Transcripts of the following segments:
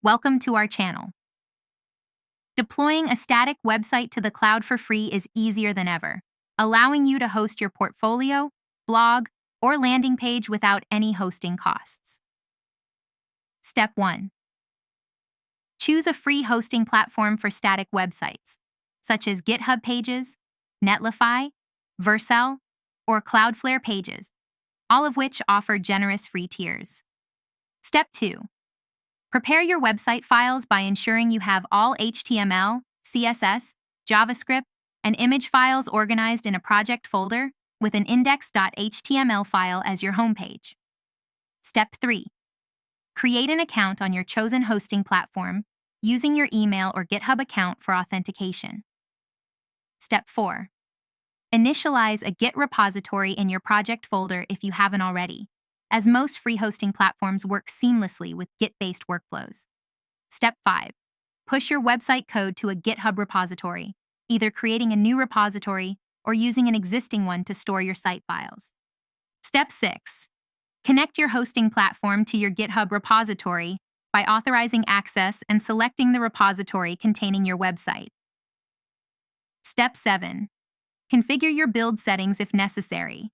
Welcome to our channel. Deploying a static website to the cloud for free is easier than ever, allowing you to host your portfolio, blog, or landing page without any hosting costs. Step 1. Choose a free hosting platform for static websites, such as GitHub Pages, Netlify, Vercel, or Cloudflare Pages, all of which offer generous free tiers. Step 2. Prepare your website files by ensuring you have all HTML, CSS, JavaScript, and image files organized in a project folder with an index.html file as your homepage. Step 3. Create an account on your chosen hosting platform using your email or GitHub account for authentication. Step 4. Initialize a Git repository in your project folder if you haven't already, as most free hosting platforms work seamlessly with Git-based workflows. Step 5. Push your website code to a GitHub repository, either creating a new repository or using an existing one to store your site files. Step 6. Connect your hosting platform to your GitHub repository by authorizing access and selecting the repository containing your website. Step 7. Configure your build settings if necessary,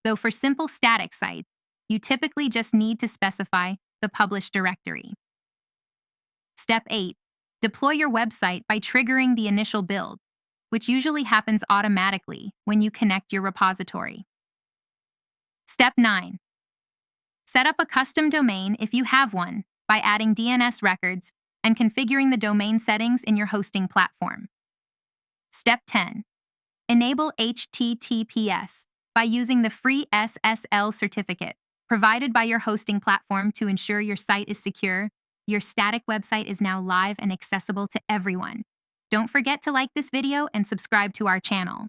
though for simple static sites, you typically just need to specify the published directory. Step 8. Deploy your website by triggering the initial build, which usually happens automatically when you connect your repository. Step 9. Set up a custom domain if you have one by adding DNS records and configuring the domain settings in your hosting platform. Step 10. Enable HTTPS by using the free SSL certificate provided by your hosting platform to ensure your site is secure. Your static website is now live and accessible to everyone. Don't forget to like this video and subscribe to our channel.